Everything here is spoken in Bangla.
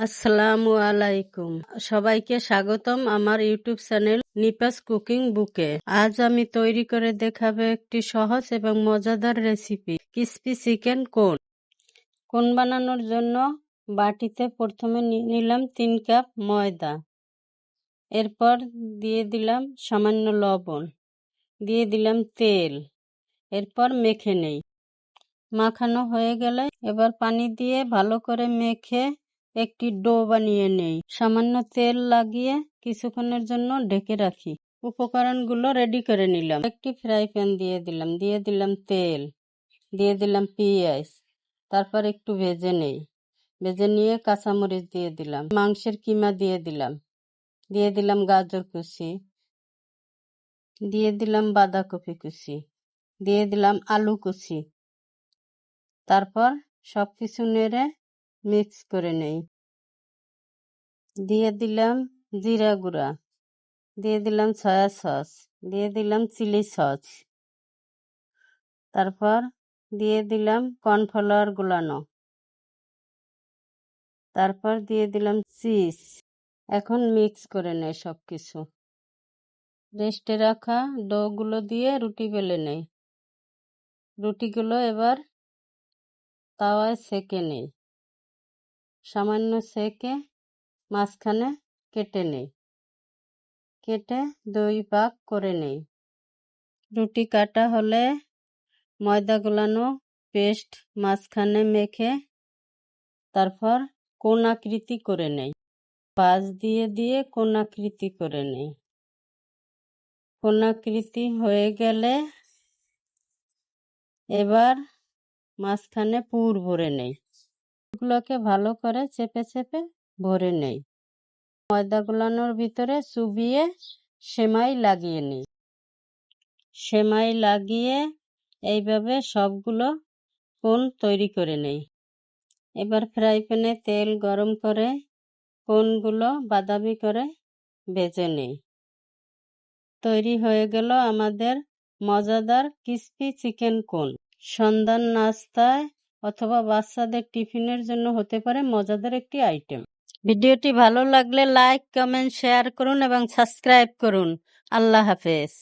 আসসালামু আলাইকুম। সবাইকে স্বাগতম আমার ইউটিউব চ্যানেল নিপাস কুকিং বুকে। আজ আমি তৈরি করে দেখাবো একটি সহজ এবং মজাদার রেসিপি, ক্রিসপি চিকেন কোন। কোন বানানোর জন্য বাটিতে প্রথমে নিলাম 3 কাপ ময়দা, এরপর দিয়ে দিলাম সামান্য লবণ, দিয়ে দিলাম তেল, এরপর মেখে নেই। মাখানো হয়ে গেলে এবার পানি দিয়ে ভালো করে মেখে একটি ডো বানিয়ে নেই। সামান্য তেল লাগিয়ে কিছুক্ষণের জন্য ঢেকে রাখি। উপকরণগুলো রেডি করে নিলাম। একটি ফ্রাই প্যান দিয়ে দিলাম তেল, দিয়ে দিলাম পেঁয়াজ, তারপর একটু ভেজে নেই। ভেজে নিয়ে কাঁচামরিচ দিয়ে দিলাম, মাংসের কিমা দিয়ে দিলাম গাজর কুচি, দিয়ে দিলাম বাঁধাকপি কুচি, দিয়ে দিলাম আলু কুচি। তারপর সবকিছু নেড়ে মিক্স করে নেই। দিয়ে দিলাম জিরা গুঁড়া, দিয়ে দিলাম সয়া সস, দিয়ে দিলাম চিলি সস, তারপর দিয়ে দিলাম কর্নফ্লাওয়ার গুলানো, তারপর দিয়ে দিলাম চিজ। এখন মিক্স করে নেই সবকিছু। রেস্টে রাখা ডোগুলো দিয়ে রুটি বেলে নেই। রুটিগুলো এবার তাওয়ায় সেঁকে নেই। সামান্য সেঁকে মাঝখানে কেটে নেই, কেটে 2 ভাগ করে নেই। রুটি কাটা হলে ময়দা গোলানো পেস্ট মাঝখানে মেখে তারপর কোণ আকৃতি করে নেই। পাশ দিয়ে কোণ আকৃতি করে নেই। কোণ আকৃতি হয়ে গেলে এবার মাঝখানে পুর ভরে নেই। এগুলোকে ভালো করে চেপে ভরে নেই। ময়দা গোলানোর ভিতরে চুবিয়ে সেমাই লাগিয়ে নিই। সেমাই লাগিয়ে এইভাবে সবগুলো কোণ তৈরি করে নেই। এবার ফ্রাই প্যানে তেল গরম করে কোণগুলো বাদামি করে ভেজে নেই। তৈরি হয়ে গেল আমাদের মজাদার ক্রিসপি চিকেন কোণ। সন্ধ্যার নাস্তায় অথবা বাচ্চাদের টিফিনের জন্য হতে পারে মজাদার একটি আইটেম। ভিডিওটি ভালো লাগলে লাইক, কমেন্ট, শেয়ার করুন এবং সাবস্ক্রাইব করুন। আল্লাহ হাফেজ।